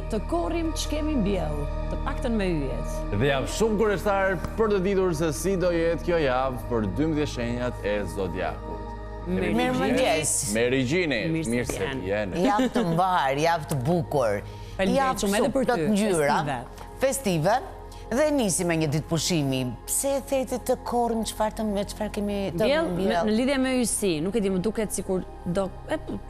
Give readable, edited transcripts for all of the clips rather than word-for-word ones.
të korrim që kemi mbjell, të paktën me yjet. Dhe jam shumë kurioztar për të ditur se si do jetë kjo javë për 12 shenjat e zodiakut. Mirëmëngjes. Me Regjini, mirë se vjen. Javë të mbar, javë të bukur. Javë edhe për plot ty, ngjyra, festive. Dhe nisi me një ditë pushimi. Pse e thetit të korrim çfarë kemi të mbjell? Në lidhje me yjsi, nuk e di, më duket sikur do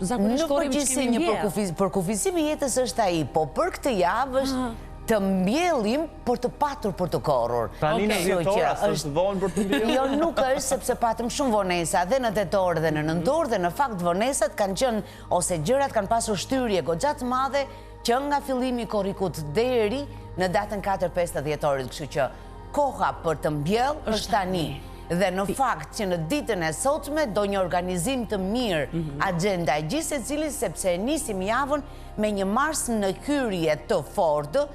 zakonisht korrim që kemi mbjell. Në përgjithësi një përkufizim i jetës është ai, po për këtë javë është të mbjellim për të patur për të korrur. Tani në dhjetora është vonë për të mbjellur? Jo, nuk është, sepse patëm shumë vonesa dhe në tetor dhe në nëntor, dhe në fakt vonesat kanë qenë, ose gjërat kanë pasur shtyrje goxha të madhe që nga fillimi i korrikut deri në datën 4-5 të dhjetorit, kështu që koha për të mbjell është tani. Dhe në fakt që në ditën e sotme do një organizim të mirë agenda e gjithë secilit, sepse nisim javën me një mars në hyrje të fortë,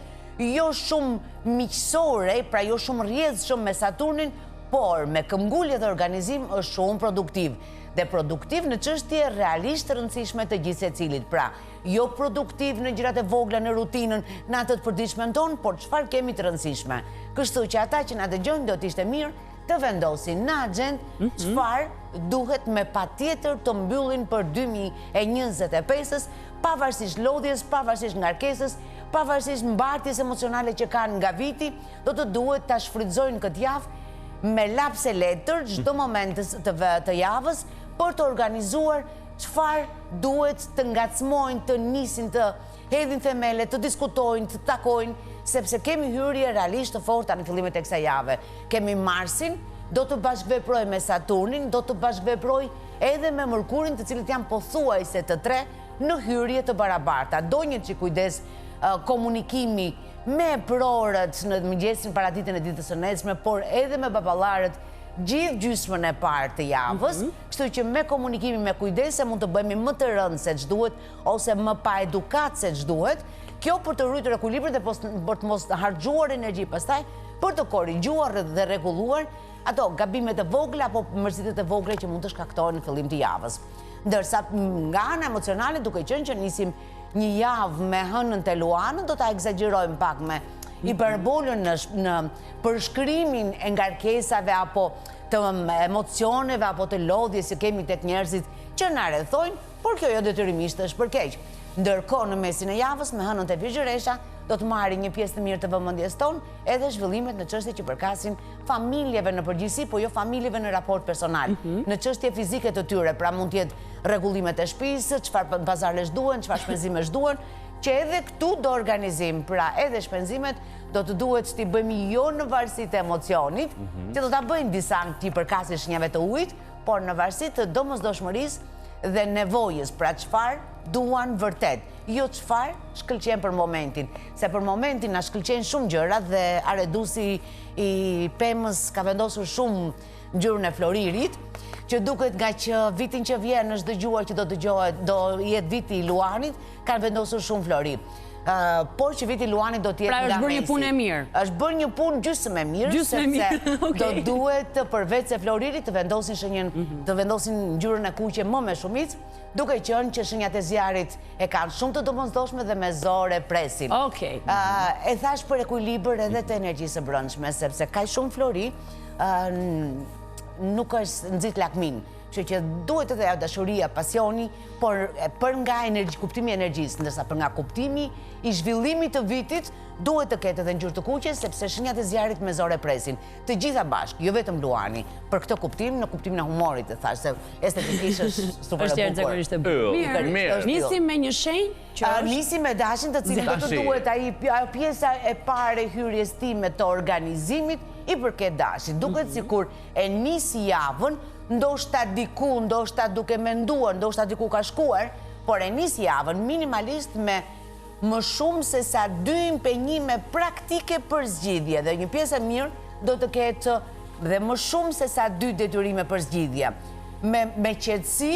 jo shumë miqësore, pra jo shumë rrjedhshëm me Saturnin, por me këmbgulje dhe organizim është shumë produktiv. Dhe produktiv në çështje realisht të rëndësishme të gjithë secilit. Pra, jo produktiv në gjërat e vogla në rutinën, në atë të përditshmën tonë, por çfarë kemi të rëndësishme. Kështu që ata që na dëgjojnë do të ishte mirë të vendosin në agjendë çfarë duhet me patjetër të mbyllin për 2025-s, pavarësisht lodhjes, pavarësisht ngarkesës, pavarësisht mbartjes emocionale që kanë nga viti, do të duhet ta shfrytëzojnë këtë javë me lapse letër çdo moment të javës për të organizuar çfarë duhet të ngacmojnë, të nisin, të hedhin themele, të diskutojnë, të takojnë, sepse kemi hyrje realisht të forta në fillimet e kësaj jave. Kemi Marsin, do të bashkëveproj me Saturnin, do të bashkëveproj edhe me Mërkurin, të cilët janë pothuajse të tre në hyrje të barabarta. Do një që kujdes komunikimi me prorët në mëngjesin para ditën e ditës së nesme, por edhe me baballarët gjithë gjysmën e parë të javës, kështu që me komunikimi me kujdes se mund të bëhemi më të rëndë se ç'duhet ose më pa edukat se ç'duhet. Kjo për të rritur ekuilibrin dhe për të mos harxhuar energji pastaj për të korrigjuar dhe rregulluar ato gabimet e vogla apo mërzitjet e vogla që mund të shkaktohen në fillim të javës. Ndërsa nga ana emocionale, duke qenë që nisim një javë me hënën të Luanën, do ta egzagjerojmë pak me hiperbolën në përshkrimin e ngarkesave apo të emocioneve apo të lodhjes që kemi tek njerëzit që na rrethojnë, por kjo jo detyrimisht është për keq. Ndërkohë në mesin e javës me hënën të Virgjëresha do të marrë një pjesë të mirë të vëmendjes tonë edhe zhvillimet në çështje që përkasin familjeve në përgjithësi, po jo familjeve në raport personal, në çështje fizike të tyre, pra mund të jetë rregullimet e shtëpisë, çfarë pazarlesh duhen, çfarë shpenzimesh duhen, që edhe këtu do organizim, pra edhe shpenzimet do të duhet t'i bëjmë jo në varësi të emocionit, që do ta bëjnë disa t'i përkasin shenjave të ujit, por në varësi të domosdoshmërisë dhe nevojës, pra çfarë duan vërtet, jo çfarë shkëlqen për momentin, se për momentin na shkëlqen shumë gjëra dhe Aredusi i Pemës ka vendosur shumë ngjyrën e floririt, që duket nga që vitin që vjen është dëgjuar që do jetë viti i Luanit, kanë vendosur shumë flori. Por që viti Luanit do t'jetë nga mesi. Pra është bërë një punë e mirë. Është bërë një punë gjysmë e mirë, sepse do duhet përveç se floririt të vendosin shenjën, të vendosin ngjyrën e kuqe më me shumicë, duke qenë që shenjat e zjarit e kanë shumë të domosdoshme dhe me zore presin. E thash për ekuilibër edhe të energjisë së brendshme, sepse ka shumë flori, nuk është nxit lakmin. Kështu që duhet edhe ajo dashuria, pasioni, por për nga kuptimi i energjisë, ndërsa për nga kuptimi i zhvillimit të vitit, duhet të ketë edhe ngjyrë të kuqe, sepse shenjat e zjarit me zore presin. Të gjitha bashkë, jo vetëm Luani, për këtë kuptim, në kuptimin e humorit, e thash, se estetikisht është super e bukur. Mirë, nisim me një shenjë që është... Nisim me dashin, të cilin do të duhet ajo pjesa e parë e hyrjes time të organizimit i përket dashit. Duket sikur e nisi javën, ndoshta diku, ndoshta duke menduar, ndoshta diku ka shkuar, por e nisi javën minimalisht me më shumë se sa 2 impenjime praktike për zgjidhje, dhe një pjesë e mirë do të ketë dhe më shumë se sa 2 detyrime për zgjidhje, me qetësi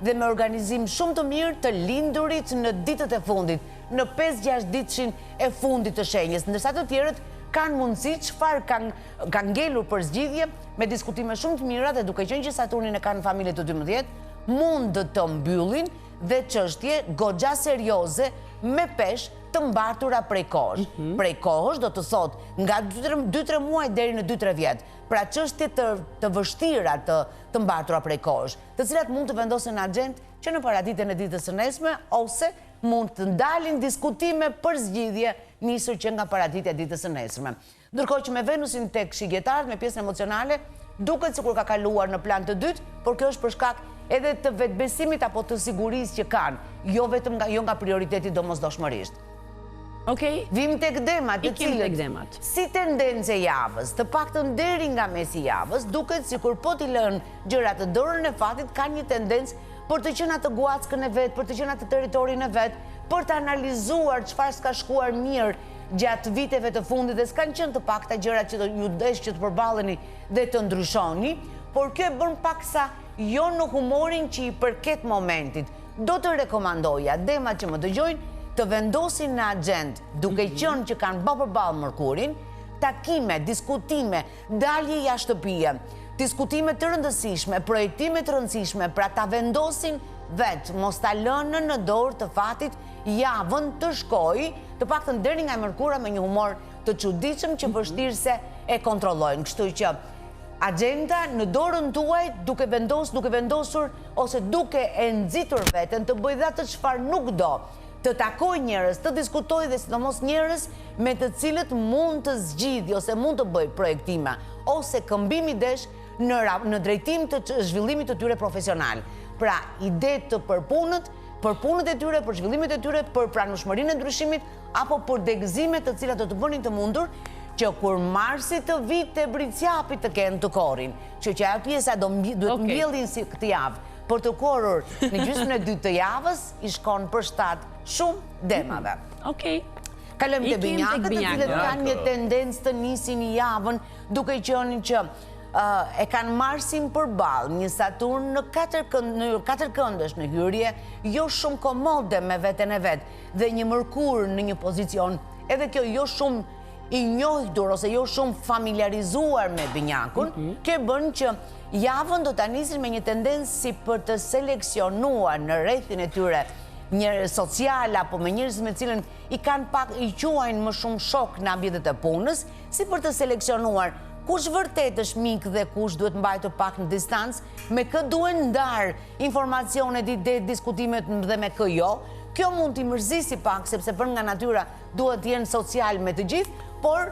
dhe me organizim shumë të mirë të lindurit në ditët e fundit, në 5-6 ditëshin e fundit të shenjës, ndërsa të tjerët kanë mundësi çfarë kanë ngelur për zgjidhje me diskutime shumë të mira dhe duke qenë që Saturnin e kanë në familje të 12, mund të mbyllin dhe çështje goxha serioze me pesh të mbartura prej kohësh. Prej kohësh do të thot nga 2-3 muaj deri në 2-3 vjet. Pra çështje të vështira të mbartura prej kohësh, të cilat mund të vendosen në agent që në paraditën e ditës së nesme ose mund të ndalin diskutime për zgjidhje nisur që nga paraditja e ditës së nesme. Ndërkohë që me Venusin tek shigjetarët me pjesën emocionale duket sikur ka kaluar në plan të dytë, por kjo është për shkak edhe të vetbesimit apo të sigurisë që kanë, jo vetëm nga prioriteti domosdoshmërisht. Okej. Vim tek demat, të Ikim tek cilët demat. si tendencë e javës, të paktën deri nga mesi javës, duket sikur po t'i lënë gjërat të dorën e fatit, ka një tendencë për të qenë atë guackën e vet, për të qenë atë territorin e vet, për të analizuar çfarë s'ka shkuar mirë gjatë viteve të fundit dhe s'kan qenë të pakta gjërat që ju desh që të përballeni dhe të ndryshoni, por kjo e bën paksa jo në humorin që i përket momentit. Do të rekomandoja demat që më dëgjojnë të vendosin në agent duke qenë që kanë bërë përballë Mërkurin, takime, diskutime, dalje jashtë shtëpie, diskutime të rëndësishme, projektime të rëndësishme, pra ta vendosin vetë, mos ta lënë në dorë të fatit javën të shkojë, të paktën deri nga Mërkura me një humor të çuditshëm që vështirëse e kontrollojnë. Kështu që agenda në dorën tuaj duke vendosur ose duke e nxitur veten të bëjë atë çfarë nuk do, të takoj njerëz, të diskutoj dhe sidomos njerëz me të cilët mund të zgjidhë ose mund të bëjë projektime ose këmbim idesh në drejtim të zhvillimit të tyre profesional. Pra, ide të për punët e tyre, për zhvillimet e tyre, për pranueshmërinë e ndryshimit apo për degëzimet të cilat do të bënin të mundur që kur Marsi të vit të bricjapit të kenë të korin, që ajo pjesa duhet mbjellin si këtë javë, për të korur në gjysmën e dytë të javës, i shkon për shtat shumë demave. Okej. Kalojmë te binjakët, të cilët kanë një tendencë të nisin javën, duke qenë që e kanë Marsin përballë, një Saturn në 4 këndësh në hyrje, jo shumë komode me veten e vet, dhe një Mërkur në një pozicion, edhe kjo jo shumë i njohur ose jo shumë familiarizuar me binjakun, kjo bën që javën do ta nisin me një tendencë si për të seleksionuar në rrethin e tyre njerëz social apo me njerëz me cilën i quajnë më shumë shok në ambientet e punës, si për të seleksionuar kush vërtet është mik dhe kush duhet mbajtur pak në distancë, me kë duhen ndar informacionet, idetë, diskutimet dhe me kë jo. Kjo mund t'i mërzisi pak, sepse për nga natyra duhet t'jenë social me të gjithë, por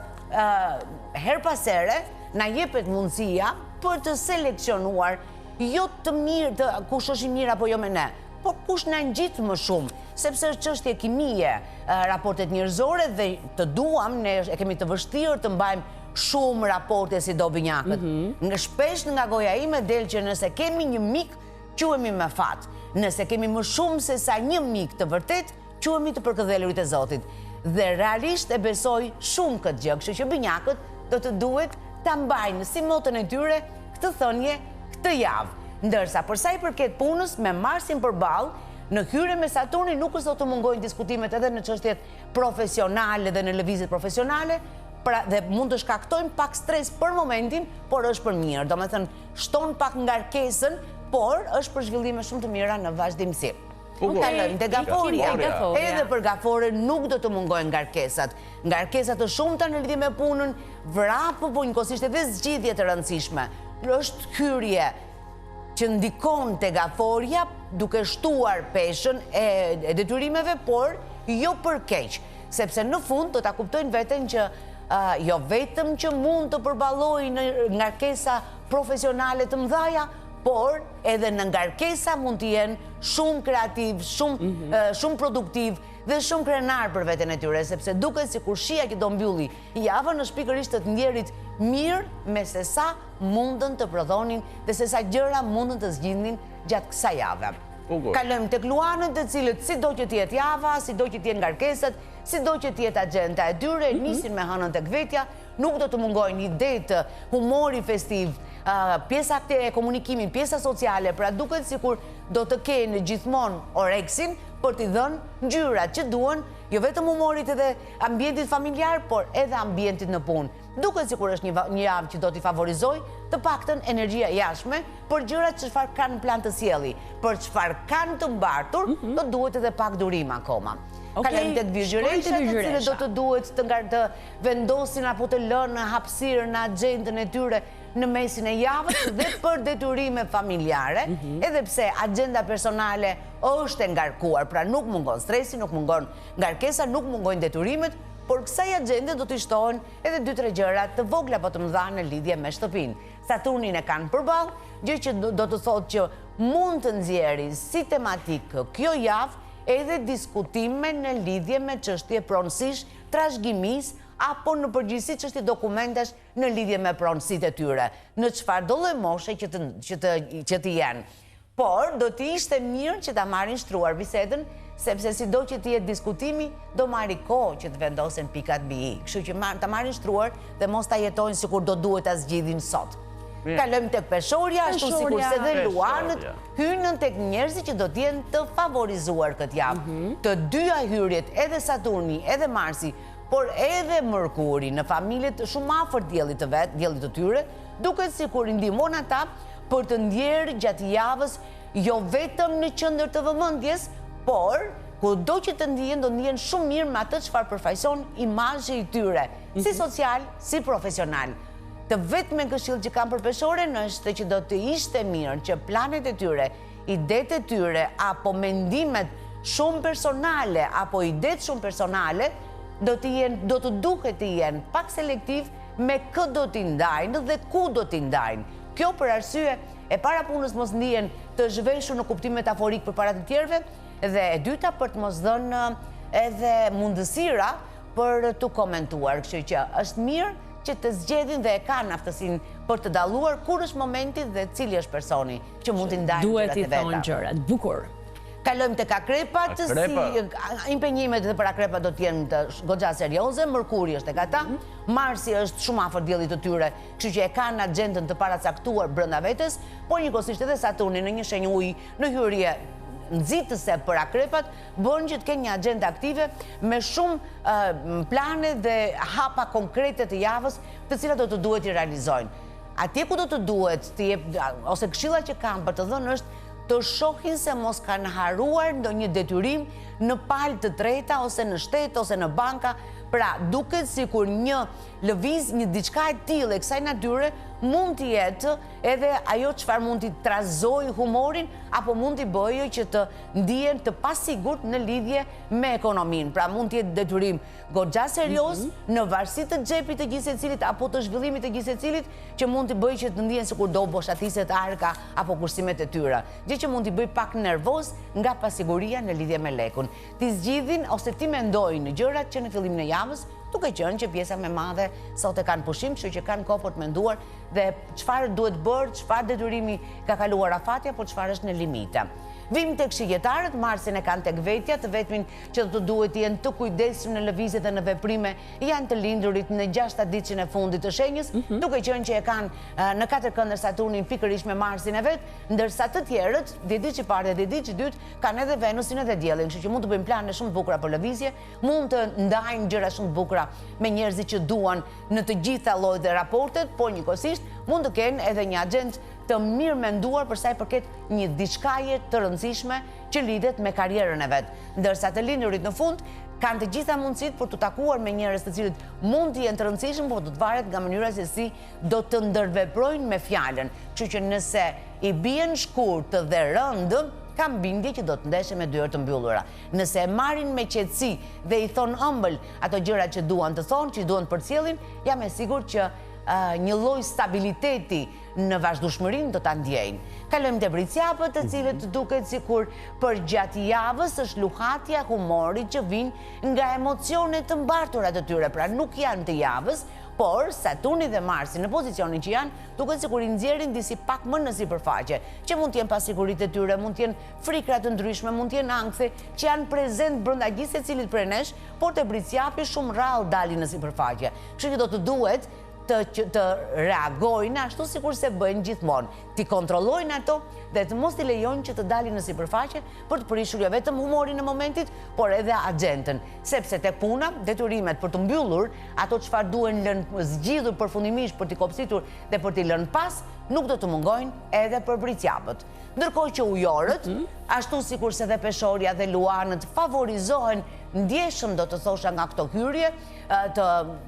her pas here na jepet mundësia për të seleksionuar jo të mirë, kush është i mirë apo jo me ne, por kush na ngjit më shumë, sepse është çështje kimie, raportet njerëzore dhe të duam, ne e kemi të vështirë të mbajmë shumë raporte si do binjakët. Nga shpesh nga goja ime del që nëse kemi një mik, quhemi me fat. Nëse kemi më shumë se sa një mik të vërtet, quhemi të përkëdhelurit e Zotit. Dhe realisht e besoj shumë këtë gjë, kështu që binjakët do të duhet ta mbajnë si motën e tyre këtë thënie këtë javë. Ndërsa përsa i përket punës me Marsin përballë, në hyrje me Saturnin nuk është do të mungojnë diskutimet edhe në çështjet profesionale dhe në lëvizjet profesionale, dhe mund të shkaktojnë pak stres për momentin, por është për mirë. Do me thënë, shton pak ngarkesën, por është për zhvillime shumë të mira në vazhdimsi. Kalojmë te Gaforia. Edhe për Gafore nuk do të mungojnë ngarkesat. Ngarkesat të shumta në lidhje me punën, vrapë po njëkohësisht edhe zgjidhje të rëndësishme. Është hyrje që ndikon te Gaforia duke shtuar peshën e detyrimeve, por jo për keq, sepse në fund do ta kuptojnë veten që jo vetëm që mund të përballojnë në ngarkesa profesionale të mëdha, por edhe në ngarkesa mund të jenë shumë kreativ, shumë produktiv dhe shumë krenar për veten e tyre, sepse duket sikur shija që do mbylli javën është pikërisht të ndjerit mirë me se sa mundën të prodhonin dhe se sa gjëra mundën të zgjidhnin gjatë kësaj jave. Kalojmë tek Luanët, të cilët sido që t'jetë java, sido që t'jetë ngarkesat, sido që t'jetë agenda e tyre, nisin me hënën tek vetja, nuk do të mungojnë idetë, humori festiv, pjesa e komunikimit, pjesa sociale, pra duket sikur do të kenë gjithmonë oreksin për t'i dhënë ngjyrat që duhen, jo vetëm humorit edhe ambientit familjar, por edhe ambientit në punë. Duket sikur është një javë që do t'i favorizoj të paktën energjia jashtme për gjërat që çfarë kanë plan të sjelli, për çfarë kanë të mbartur, do duhet edhe pak durim akoma. Kalojmë tek vigjureshat, të cilët do të duhet të vendosin apo të lënë hapësirë në agjendën e tyre në mesin e javës dhe për detyrime familjare, edhe pse agjenda personale është e ngarkuar, pra nuk mungon stresi, nuk mungon ngarkesa, nuk mungojnë detyrimet, por kësaj agjende do të shtohen edhe 2-3 gjëra të vogla apo të mëdha në lidhje me shtëpinë. Saturnin e kanë përballë, gjë që do të thotë që mund të nxjerrë si tematik kjo javë edhe diskutime në lidhje me çështje pronësish, trashëgimis apo në përgjithësi çështje dokumentesh në lidhje me pronësitë e tyre, në çfarëdo lloj moshe që të jenë. Por do të ishte mirë që ta marrin shtruar bisedën, sepse sido që të jetë diskutimi, do marri kohë që të vendosen pikat mbi i. Kështu që ta marrin shtruar dhe mos ta jetojnë sikur do duhet ta zgjidhin sot. Kalojmë tek peshorja, ashtu sikurse dhe luanët hynën tek njerëzit që do të jenë të favorizuar këtë javë. Të dyja hyrjet, edhe Saturni, edhe Marsi, por edhe Mërkuri në familjet shumë afër diellit të tyre, duket sikur i ndihmon ata për të ndjerë gjatë javës jo vetëm në qendër të vëmendjes, por kudo që të ndihen, do ndihen shumë mirë me atë çfarë përfaqëson imazhi i tyre, si social, si profesional. Të vetme këshill që kam për peshoren është që do të ishte mirë që planet e tyre, idetë e tyre, apo mendimet shumë personale, apo idetë shumë personale, do të duhet të jenë pak selektiv me kë do t'i ndajnë dhe ku do t'i ndajnë. Kjo për arsye e para punës mos ndihen të zhveshur në kuptim metaforik për para të tjerëve, dhe e dyta për të mos dhënë edhe mundësira për të komentuar. Kështu që është mirë që të zgjedhin dhe e kanë aftësinë për të dalluar kur është momenti dhe cili është personi që mund t'i ndajnë gjërat e veta. Duhet i thonë gjërat, bukur. Kalojmë tek akrepat, si impenjimet dhe për akrepat do t'jenë të goxha serioze, Mërkuri është tek ata, Marsi është shumë afër diellit të tyre, kështu që e kanë agjendën të paracaktuar brenda vetes, por njëkohësisht edhe Saturni në një shenjë uji në hyrje nxitëse për akrepat, bën që të kenë një agjendë aktive me shumë plane dhe hapa konkrete të javës, të cilat do të duhet i realizojnë. Atje ku do të duhet të jep, ose këshilla që kanë për të dhënë është të shohin se mos kanë haruar ndonjë detyrim në palë të treta ose në shtet ose në banka. Pra, duket sikur një lëviz, një diçka e tillë e kësaj natyre mund të jetë edhe ajo çfarë mund t'i trazojë humorin apo mund t'i bëjë që të ndihen të pasigurt në lidhje me ekonominë. Pra, mund të jetë detyrim goxha serioz në varësi të xhepit të gjithë secilit apo të zhvillimit të gjithë secilit, që mund t'i bëjë që të ndihen sikur do boshatiset arka apo kursimet e tyre. Gjë që mund t'i bëjë pak nervoz nga pasiguria në lidhje me lekun. Ti zgjidhin ose ti mendojnë gjërat që në fillim në javës, duke qenë që pjesa më e madhe sot e kanë pushim, kështu që kanë kohë për të menduar dhe çfarë duhet bërë, çfarë detyrimi ka kaluar afatja, por çfarë është në limite. Vim tek shigjetarët, Marsin e kanë tek vetja, të vetmin që do të duhet të jenë të kujdesshëm në lëvizje dhe në veprime janë të lindurit në 6 ditën e fundit të shenjës, duke qenë që e kanë në 4 këndër Saturnin pikërisht me Marsin e vet, ndërsa të tjerët, ditë që parë dhe ditë që dytë, kanë edhe Venusin edhe Diellin, kështu që mund të bëjnë plane shumë të bukura për lëvizje, mund të ndajnë gjëra shumë të bukura me njerëzit që duan në të gjitha llojet e raportet, por njëkohësisht mund të kenë edhe një agjendë të mirë menduar për sa i përket një diçkaje të rëndësishme që lidhet me karrierën e vet. Ndërsa të lindurit në fund kanë të gjitha mundësitë për të takuar me njerëz të cilët mund të jenë të rëndësishëm, por do të varet nga mënyra se si do të ndërveprojnë me fjalën. Kështu që nëse i bien shkurtë dhe rëndë, kam bindje që do të ndeshe me dyert të mbyllura. Nëse e marrin me qetësi dhe i thon ëmbël ato gjërat që duan të thonë, që duan të përcjellin, jam e sigurt që një lloj stabiliteti në vazhdueshmërinë do ta ndjejnë. Kalojmë te bricjapët, të cilët duket sikur për gjatë javës është luhatja humorit që vijnë nga emocionet të mbartura të tyre, pra nuk janë të javës, por Saturni dhe Marsi në pozicionin që janë, duket sikur i nxjerrin disi pak më në sipërfaqe, që mund të jenë pasiguritë e tyre, mund të jenë frikra të ndryshme, mund të jenë ankthi që janë prezent brenda gjithë secilit prej nesh, por te bricjapi shumë rrallë dalin në sipërfaqe. Kështu që do të duhet të reagojnë ashtu sikur se bëjnë gjithmonë, t'i kontrollojnë ato dhe të mos t'i lejojnë që të dalin në sipërfaqe për të prishur jo vetëm humorin në momentit, por edhe agjendën, sepse tek puna, detyrimet për të mbyllur ato çfarë duhen lënë zgjidhur përfundimisht për t'i kopsitur dhe për t'i lënë pas, nuk do të mungojnë edhe për bricjapët. Ndërkohë që ujorët, ashtu sikurse dhe peshorja dhe luanët favorizohen ndjeshëm, do të thosha, nga këto hyrje,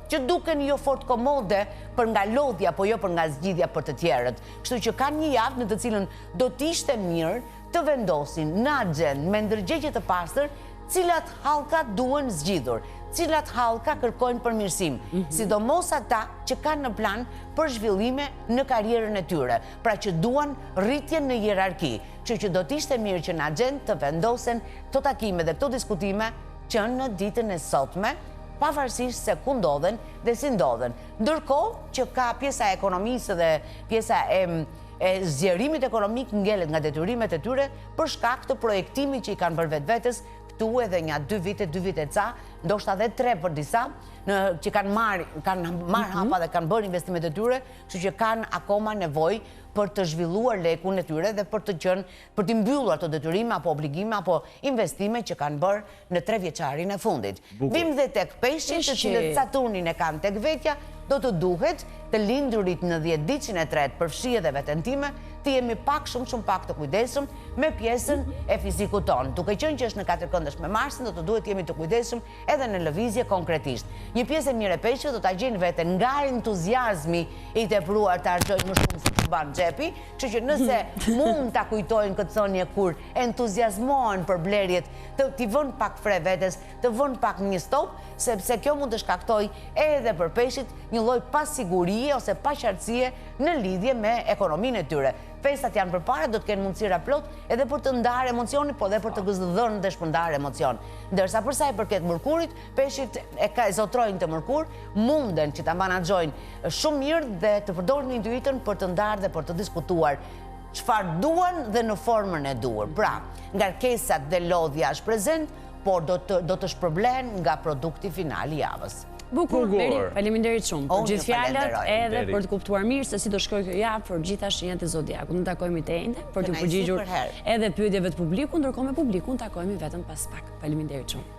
që duken jo fort komode për nga lodhja, po jo për nga zgjidhja për të tjerët. Kështu që kanë një javë në të cilën do t'ishte mirë të vendosin në agjendë me ndërgjegje të pastër cilat hallka duhen zgjidhur, cilat hallka kërkojnë përmirësim, sidomos ata që kanë në plan për zhvillime në karrierën e tyre, pra që duan rritje në hierarki, që do t'ishte mirë që në agjendë të vendosen këto takime dhe këto diskutime që në ditën e sotme, pavarësisht se ku ndodhen dhe si ndodhen. Ndërkohë që ka pjesa e ekonomisë dhe pjesa e zgjerimit ekonomik ngelet nga detyrimet e tyre për shkak të projektimit që i kanë bërë vetvetes këtu edhe nga 2 vite ca, ndoshta edhe 3 për disa, që kanë marrë hapa dhe kanë bërë investimet e tyre, kështu që kanë akoma nevojë për të zhvilluar lekun e tyre dhe për të mbyllur ato detyrime apo obligime apo investime që kanë bërë në 3 vjeçarin e fundit. Vim dhe tek peshqit, të cilët Saturnin e kanë tek vetja, do të duhet të lindurit në 10 ditën e tretë për fshije dhe veten time, të jemi shumë pak të kujdesshëm me pjesën e fizikut tonë. Duke qenë që është në 4 këndësh me Marsin, do të duhet të jemi të kujdesshëm edhe në lëvizje konkretisht. Një pjesë e mirë e peshqit do ta gjejnë veten nga entuziazmi i tepruar të argjojnë më shumë se që banë xhepi, kështu që nëse mund ta kujtojnë këtë thënie kur entuziazmohen për blerjet, t'i vënë pak fre vetes, të vënë pak një stop, sepse kjo mund të shkaktojë edhe për peshqit një lloj pasigurie ose paqartësie në lidhje me ekonominë e tyre. Festat janë përpara, do të kenë mundësira plot edhe për të ndarë emocionin, po edhe për të gëzdhënë dhe shpërndarë emocion. Ndërsa për sa i përket Mërkurit, peshqit e zotrojnë të Mërkur, munden që ta menaxhojnë shumë mirë dhe të përdorin intuitën për të ndarë dhe për të diskutuar çfarë duan dhe në formën e duhur. Pra, ngarkesat dhe lodhja është prezent, por do të shpërblehen nga produkti final i javës. Bukur, Meri, faleminderit shumë për gjithë fjalët edhe për të kuptuar mirë se si do shkojë kjo javë për gjitha shenjat e zodiakut. Ne takojmë të ende për të përgjigjur edhe pyetjeve të publikut, ndërkohë me publikun takojmë vetëm pas pak. Faleminderit shumë.